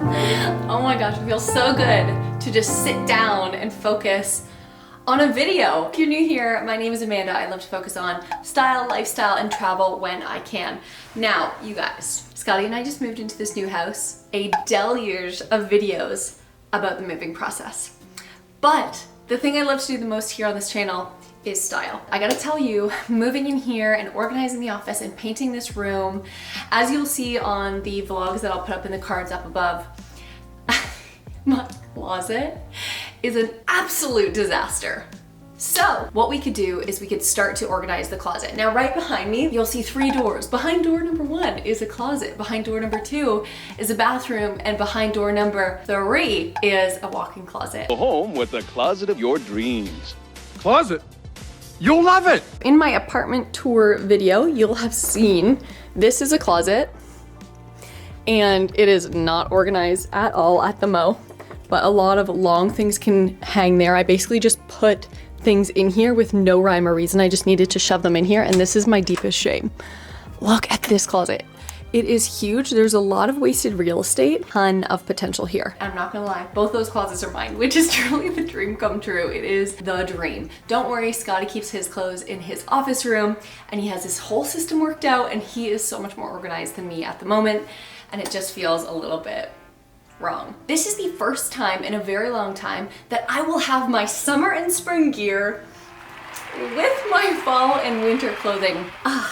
Oh my gosh, it feels so good to just sit down and focus on a video. If you're new here, my name is Amanda. I love to focus on style, lifestyle, and travel when I can. Now, you guys, Scotty and I just moved into this new house, a deluge of videos about the moving process. But the thing I love to do the most here on this channel is style. I gotta tell you, moving in here and organizing the office and painting this room, as you'll see on the vlogs that I'll put up in the cards up above, my closet is an absolute disaster. So what we could do is we could start to organize the closet. Now right behind me, you'll see 3 doors. Behind door number 1 is a closet. Behind door number 2 is a bathroom. And behind door number 3 is a walk-in closet. Go home with the closet of your dreams. Closet? You'll love it! In my apartment tour video, you'll have seen this is a closet. And it is not organized at all at the Mo. But a lot of long things can hang there. I basically just put things in here with no rhyme or reason. I just needed to shove them in here, and this is my deepest shame. Look at this closet. It is huge. There's a lot of wasted real estate, ton of potential here. I'm not gonna lie, both those closets are mine, which is truly the dream come true. It is the dream. Don't worry, Scotty keeps his clothes in his office room, and he has this whole system worked out, and he is so much more organized than me at the moment, and it just feels a little bit wrong. This is the first time in a very long time that I will have my summer and spring gear with my fall and winter clothing. I'm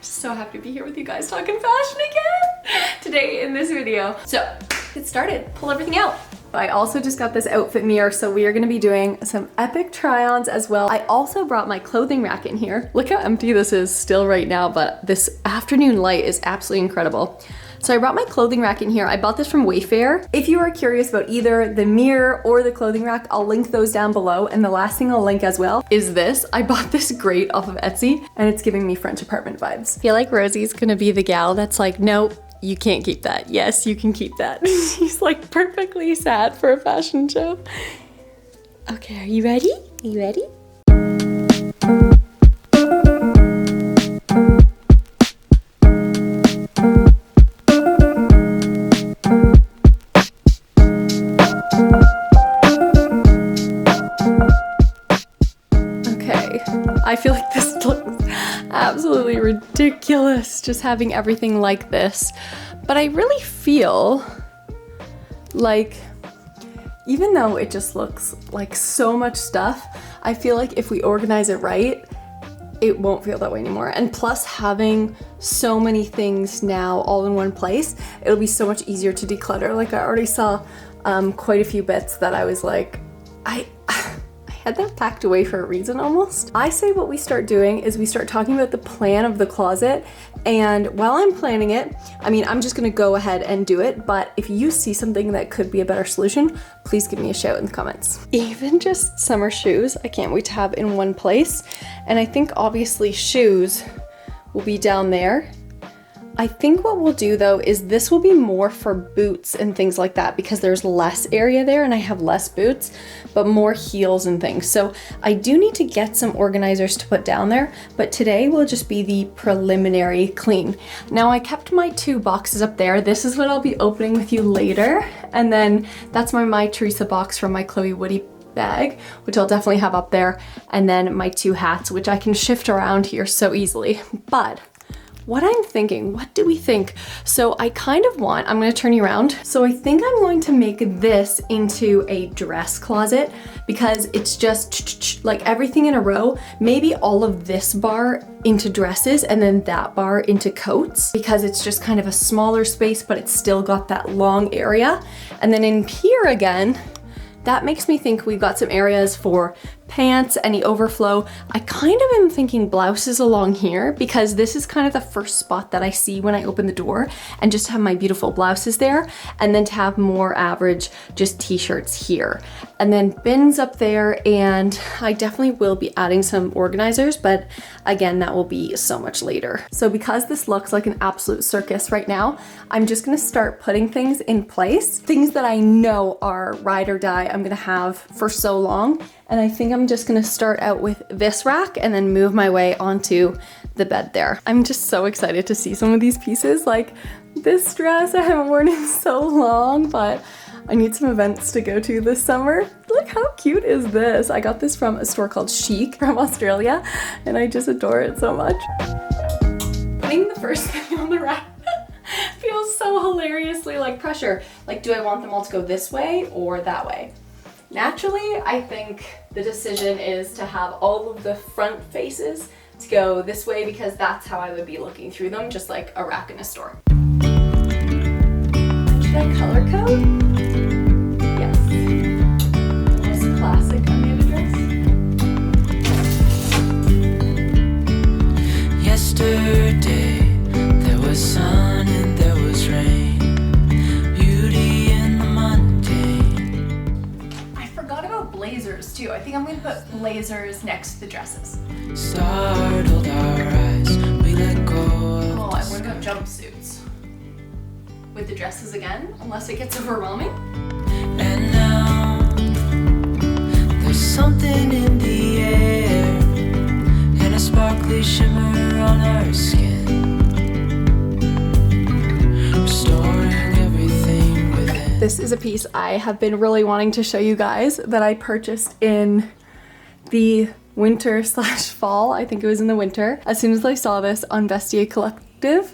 so happy to be here with you guys talking fashion again today in this video. So get started, pull everything out. I also just got this outfit mirror, so we are gonna be doing some epic try-ons as well. I also brought my clothing rack in here. Look how empty this is still right now, but this afternoon light is absolutely incredible. So I brought my clothing rack in here. I bought this from Wayfair. If you are curious about either the mirror or the clothing rack, I'll link those down below. And the last thing I'll link as well is this. I bought this grate off of Etsy, and it's giving me French apartment vibes. I feel like Rosie's gonna be the gal that's like, nope, you can't keep that. Yes, you can keep that. She's like perfectly sad for a fashion show. Okay, are you ready? Are you ready? I feel like this looks absolutely ridiculous, just having everything like this. But I really feel like, even though it just looks like so much stuff, I feel like if we organize it right, it won't feel that way anymore. And plus, having so many things now all in one place, it'll be so much easier to declutter. Like I already saw quite a few bits that I was like, I had that packed away for a reason almost. I say what we start doing is we start talking about the plan of the closet, and while I'm planning it, I mean, I'm just gonna go ahead and do it, but if you see something that could be a better solution, please give me a shout in the comments. Even just summer shoes, I can't wait to have in one place, and I think obviously shoes will be down there. I think what we'll do though is this will be more for boots and things like that because there's less area there and I have less boots, but more heels and things. So I do need to get some organizers to put down there, but today will just be the preliminary clean. Now I kept my 2 boxes up there. This is what I'll be opening with you later. And then that's my Teresa box from my Chloe Woody bag, which I'll definitely have up there. And then my 2 hats, which I can shift around here so easily. But what I'm thinking, what do we think? So I kind of want, I'm gonna turn you around. So I think I'm going to make this into a dress closet because it's just like everything in a row. Maybe all of this bar into dresses and then that bar into coats because it's just kind of a smaller space, but it's still got that long area. And then in here again, that makes me think we've got some areas for pants, any overflow. I kind of am thinking blouses along here because this is kind of the first spot that I see when I open the door, and just have my beautiful blouses there, and then to have more average just t-shirts here. And then bins up there, and I definitely will be adding some organizers, but again, that will be so much later. So because this looks like an absolute circus right now, I'm just gonna start putting things in place, things that I know are ride or die I'm gonna have for so long. And I think I'm just gonna start out with this rack and then move my way onto the bed there. I'm just so excited to see some of these pieces. Like, This dress I haven't worn in so long, but I need some events to go to this summer. Look how cute is this? I got this from a store called Chic from Australia, and I just adore it so much. Putting the first thing on the rack feels so hilariously like pressure. Like, do I want them all to go this way or that way? Naturally, I think the decision is to have all of the front faces to go this way because that's how I would be looking through them, just like a rack in a store. Should I color code? Yes. The most classic onion dress. Yesterday there was sun and there was rain, beauty in the mundane. I forgot about blazers too. I think I'm gonna put blazers next to the dresses. Startled our eyes, we let go of Oh, I would go jumpsuits with the dresses again, unless it gets overwhelming. and now there's something in the air and a sparkly shimmer on our skin, restoring everything within. This is a piece I have been really wanting to show you guys that I purchased in the winter/fall. I think it was in the winter. As soon as I saw this on Vestiaire Collective,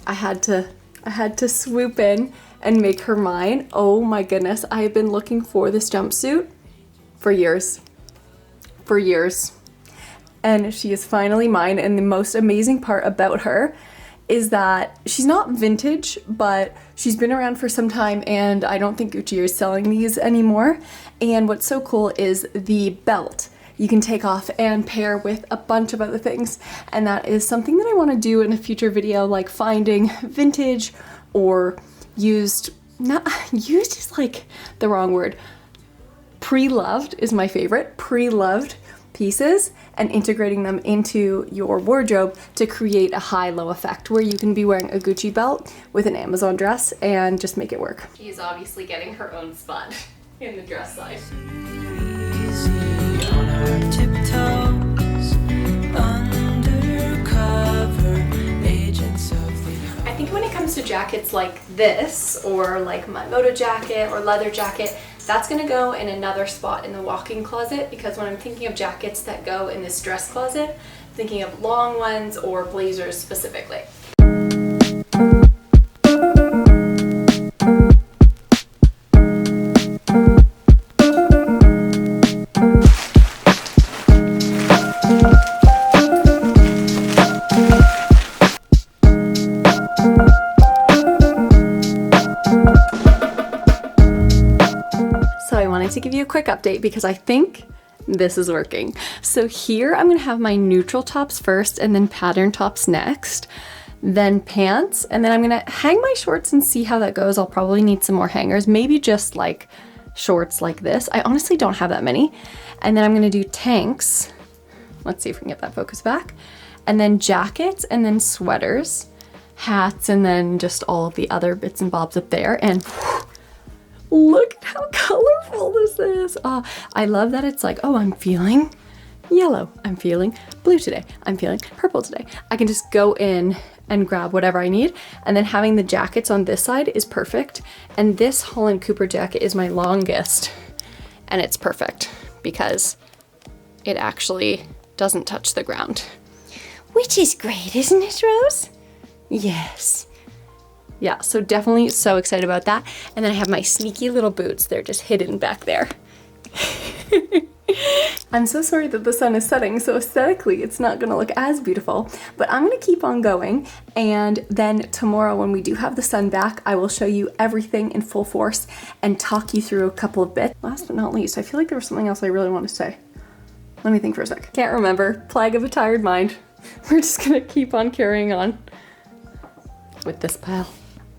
I had to swoop in and make her mine. Oh my goodness, I have been looking for this jumpsuit for years. And she is finally mine, and the most amazing part about her is that she's not vintage, but she's been around for some time, and I don't think Gucci is selling these anymore. And what's so cool is the belt you can take off and pair with a bunch of other things, and that is something that I want to do in a future video, like finding vintage or used, not used is like the wrong word, pre-loved is my favorite, pre-loved pieces, and integrating them into your wardrobe to create a high-low effect where you can be wearing a Gucci belt with an Amazon dress and just make it work. She's obviously getting her own spot in the dress side. Easy on our tiptoes, undercover agents of the I think when it comes to jackets like this, or like my moto jacket or leather jacket, that's gonna go in another spot in the walk-in closet, because when I'm thinking of jackets that go in this dress closet, I'm thinking of long ones or blazers specifically. So I wanted to give you a quick update because I think this is working. So here I'm gonna have my neutral tops first and then pattern tops next, then pants, and then I'm gonna hang my shorts and see how that goes. I'll probably need some more hangers, maybe just like shorts like this. I honestly don't have that many. And then I'm gonna do tanks. Let's see if we can get that focus back. And then jackets, and then sweaters, hats, and then just all of the other bits and bobs up there. And look at how colorful this is. Oh, I love that it's like, oh, I'm feeling yellow. I'm feeling blue today. I'm feeling purple today. I can just go in and grab whatever I need. And then having the jackets on this side is perfect. And this Holland Cooper jacket is my longest. And it's perfect because it actually doesn't touch the ground. Which is great, isn't it, Rose? Yes. Yeah, so definitely so excited about that. And then I have my sneaky little boots. They're just hidden back there. I'm so sorry that the sun is setting, so aesthetically it's not gonna look as beautiful, but I'm gonna keep on going. And then tomorrow when we do have the sun back, I will show you everything in full force and talk you through a couple of bits. Last but not least, I feel like there was something else I really want to say. Let me think for a sec. Can't remember. Plague of a tired mind. We're just gonna keep on carrying on with this pile.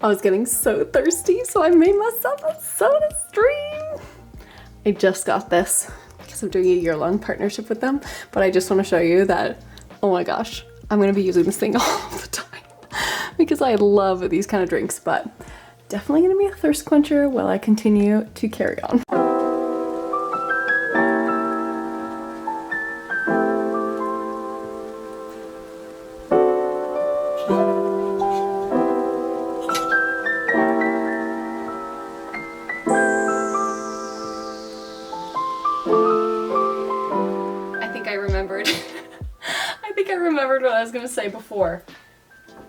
I was getting so thirsty, so I made myself a soda stream. I just got this because I'm doing a year-long partnership with them, but I just want to show you that, oh my gosh, I'm gonna be using this thing all the time because I love these kind of drinks, but definitely gonna be a thirst quencher while I continue to carry on. was gonna say before,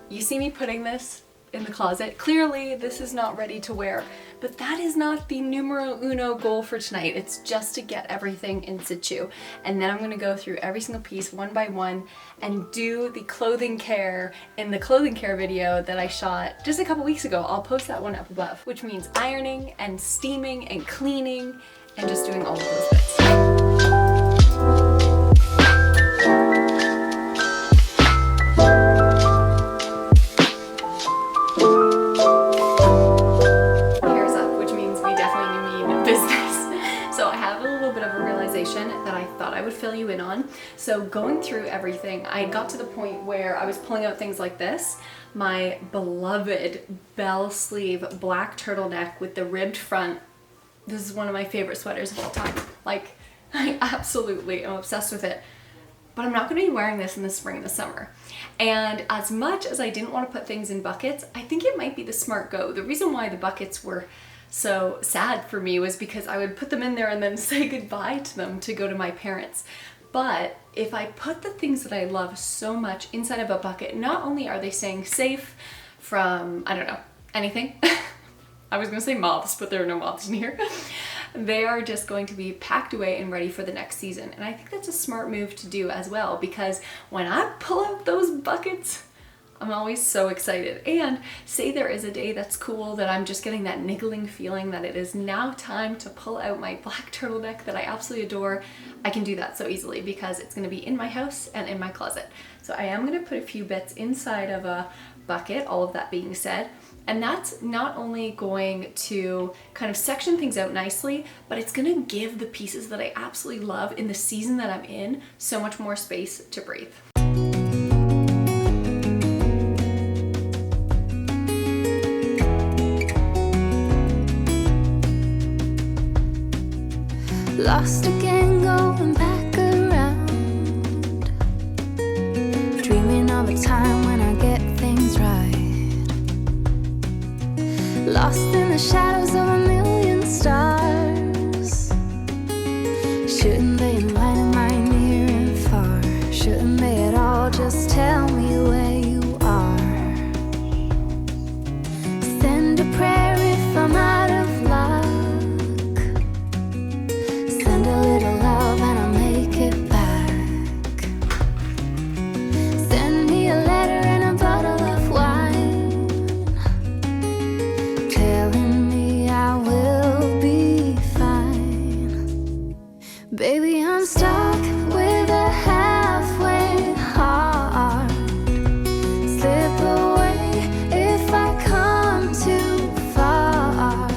you see me putting this in the closet. Clearly this is not ready to wear, but that is not the numero uno goal for tonight. It's just to get everything in situ. And then I'm gonna go through every single piece one by one and do the clothing care in the clothing care video that I shot just a couple weeks ago. I'll post that one up above, which means ironing and steaming and cleaning and just doing all of those bits. That I thought I would fill you in on. So going through everything, I got to the point where I was pulling out things like this. My beloved bell sleeve black turtleneck with the ribbed front. This is one of my favorite sweaters of all time. Like, I absolutely am obsessed with it. But I'm not going to be wearing this in the spring and the summer. And as much as I didn't want to put things in buckets, I think it might be the smart go. The reason why the buckets were so sad for me was because I would put them in there and then say goodbye to them to go to my parents. But if I put the things that I love so much inside of a bucket, not only are they staying safe from, I don't know, anything. I was gonna say moths, but there are no moths in here. They are just going to be packed away and ready for the next season. And I think that's a smart move to do as well, because when I pull out those buckets, I'm always so excited. And say there is a day that's cool that I'm just getting that niggling feeling that it is now time to pull out my black turtleneck that I absolutely adore, I can do that so easily because it's gonna be in my house and in my closet. So I am gonna put a few bits inside of a bucket, all of that being said. And that's not only going to kind of section things out nicely, but it's gonna give the pieces that I absolutely love in the season that I'm in so much more space to breathe. Lost again, going back around, dreaming of a time when I get things right. Lost in the shadows of a million stars. Shouldn't they enlighten my near and far? Shouldn't they at all just tell me where you are? Send a prayer if I'm out of luck. Send a little love and I'll make it back. Send me a letter and a bottle of wine, telling me I will be fine. Baby, I'm stuck with a halfway heart. Slip away if I come too far.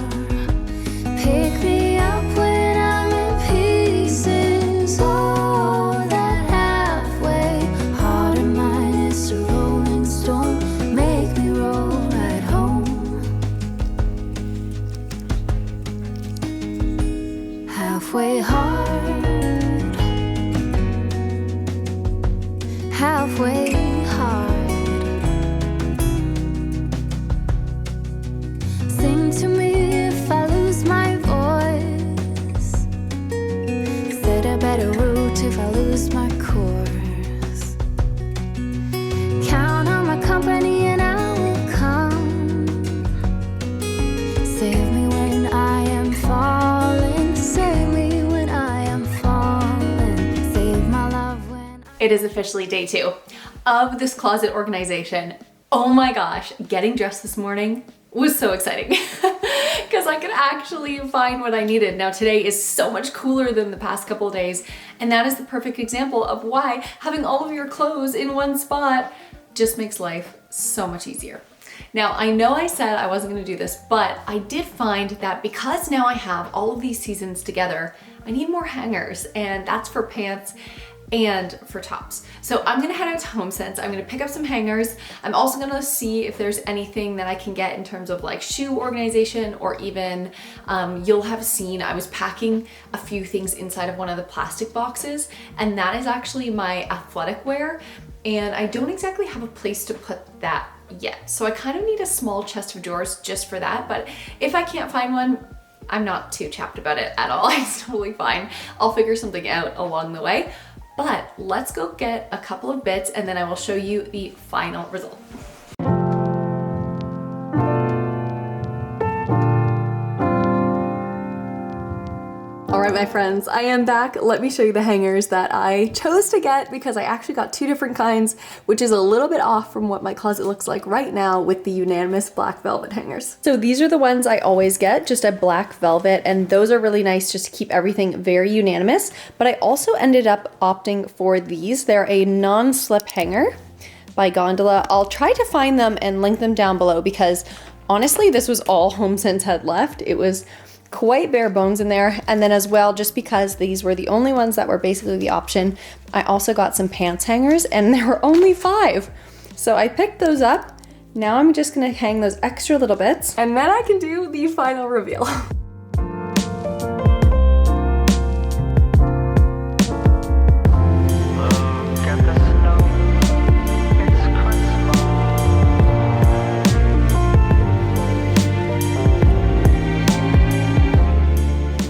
Pick me up when I'm in pieces. Oh, that halfway heart of mine is a rolling stone. Make me roll right home. Halfway hard, halfway hard. Sing to me if I lose my voice. Set a better route if I lose my course. Count on my company and I will come. Save me when I am falling. Save me when I am falling. Save my love when It is officially day 2 of this closet organization. Oh my gosh, getting dressed this morning was so exciting because I could actually find what I needed. Now today is so much cooler than the past couple of days, and that is the perfect example of why having all of your clothes in one spot just makes life so much easier. Now, I know I said I wasn't gonna do this, but I did find that because now I have all of these seasons together, I need more hangers, and that's for pants and for tops. So I'm gonna head out to HomeSense. I'm gonna pick up some hangers. I'm also gonna see if there's anything that I can get in terms of like shoe organization, or even you'll have seen I was packing a few things inside of one of the plastic boxes, and that is actually my athletic wear, and I don't exactly have a place to put that yet. So I kind of need a small chest of drawers just for that, but if I can't find one, I'm not too chapped about it at all. It's totally fine. I'll figure something out along the way. But let's go get a couple of bits and then I will show you the final result. All right, my friends, I am back. Let me show you the hangers that I chose to get because I actually got two different kinds, which is a little bit off from what my closet looks like right now with the unanimous black velvet hangers. So these are the ones I always get, just a black velvet, and those are really nice just to keep everything very unanimous. But I also ended up opting for these. They're a non-slip hanger by Gondola. I'll try to find them and link them down below because honestly, this was all HomeSense had left. It was quite bare bones in there. And then as well, just because these were the only ones that were basically the option, I also got some pants hangers and there were only 5. So I picked those up. Now I'm just gonna hang those extra little bits and then I can do the final reveal.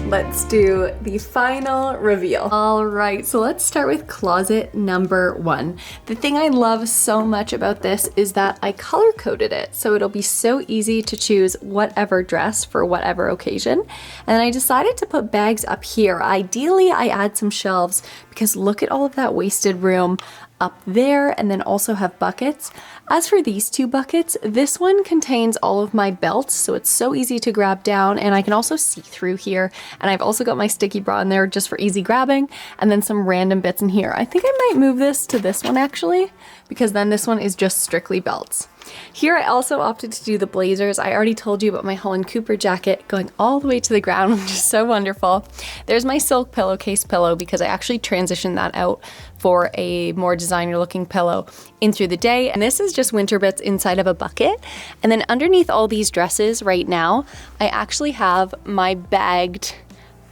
Let's do the final reveal. All right, so let's start with closet number 1. The thing I love so much about this is that I color coded it, so it'll be so easy to choose whatever dress for whatever occasion. And I decided to put bags up here. Ideally, I add some shelves because look at all of that wasted room up there, and then also have buckets. As for these 2 buckets, this one contains all of my belts, so it's so easy to grab down, and I can also see through here. And I've also got my sticky bra in there just for easy grabbing, and then some random bits in here. I think I might move this to this one actually, because then this one is just strictly belts. Here I also opted to do the blazers. I already told you about my Holland Cooper jacket going all the way to the ground, which is so wonderful. There's my silk pillowcase pillow because I actually transitioned that out for a more designer looking pillow in through the day. And this is just winter bits inside of a bucket. And then underneath all these dresses right now, I actually have my bagged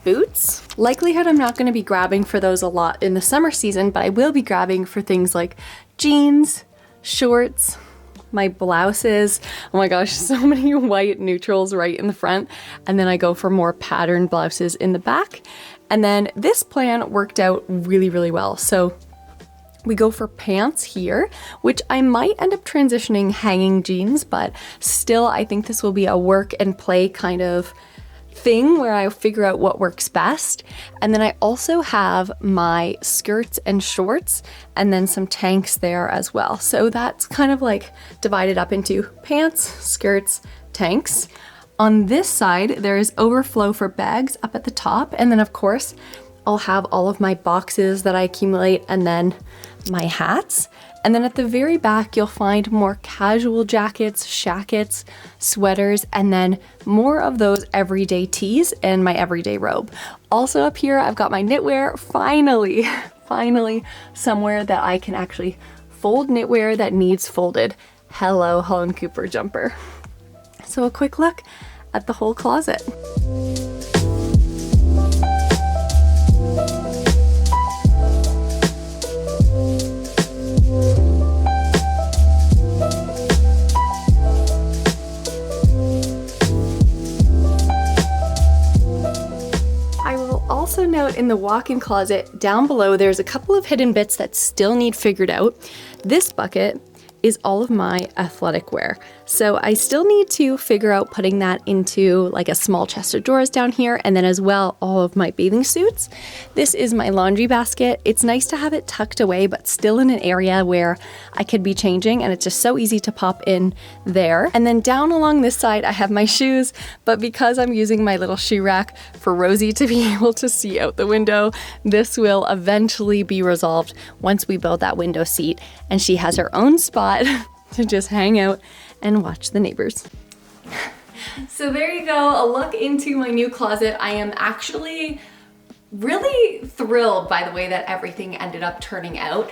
boots. Likelihood I'm not going to be grabbing for those a lot in the summer season, but I will be grabbing for things like jeans, shorts, my blouses. Oh my gosh, so many white neutrals right in the front. And then I go for more patterned blouses in the back. And then this plan worked out really, really well. So we go for pants here, which I might end up transitioning hanging jeans, but still I think this will be a work and play kind of thing where I figure out what works best. And then I also have my skirts and shorts and then some tanks there as well. So that's kind of like divided up into pants, skirts, tanks. On this side, there is overflow for bags up at the top. And then of course, I'll have all of my boxes that I accumulate and then my hats. And then at the very back, you'll find more casual jackets, shackets, sweaters, and then more of those everyday tees and my everyday robe. Also up here, I've got my knitwear, finally somewhere that I can actually fold knitwear that needs folded. Hello, Holland Cooper jumper. So a quick look at the whole closet. Also note in the walk-in closet down below, there's a couple of hidden bits that still need figured out. This bucket is all of my athletic wear. So I still need to figure out putting that into like a small chest of drawers down here, and then as well all of my bathing suits. This is my laundry basket. It's nice to have it tucked away but still in an area where I could be changing, and it's just so easy to pop in there. And then down along this side I have my shoes, but because I'm using my little shoe rack for Rosie to be able to see out the window, this will eventually be resolved once we build that window seat and she has her own spot to just hang out and watch the neighbors. So there you go, a look into my new closet. I am actually really thrilled by the way that everything ended up turning out.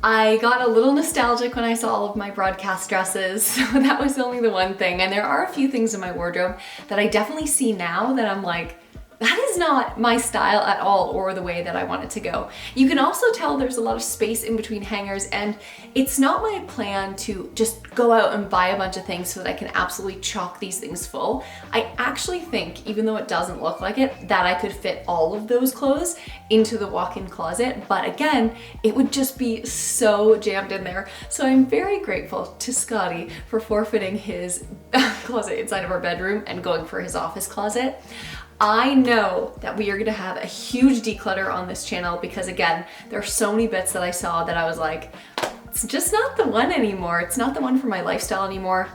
I got a little nostalgic when I saw all of my broadcast dresses, so that was only the one thing. And there are a few things in my wardrobe that I definitely see now that I'm like, that is not my style at all, or the way that I want it to go. You can also tell there's a lot of space in between hangers, and it's not my plan to just go out and buy a bunch of things so that I can absolutely chock these things full. I actually think, even though it doesn't look like it, that I could fit all of those clothes into the walk-in closet, but again, it would just be so jammed in there. So I'm very grateful to Scotty for forfeiting his closet inside of our bedroom and going for his office closet. I know that we are gonna have a huge declutter on this channel because, again, there are so many bits that I saw that I was like, it's just not the one anymore. It's not the one for my lifestyle anymore.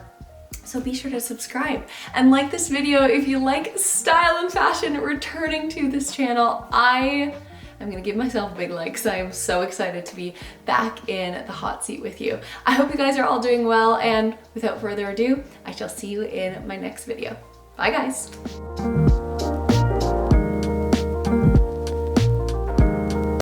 So be sure to subscribe and like this video if you like style and fashion returning to this channel. I'm gonna give myself a big like because I am so excited to be back in the hot seat with you. I hope you guys are all doing well, and without further ado, I shall see you in my next video. Bye guys.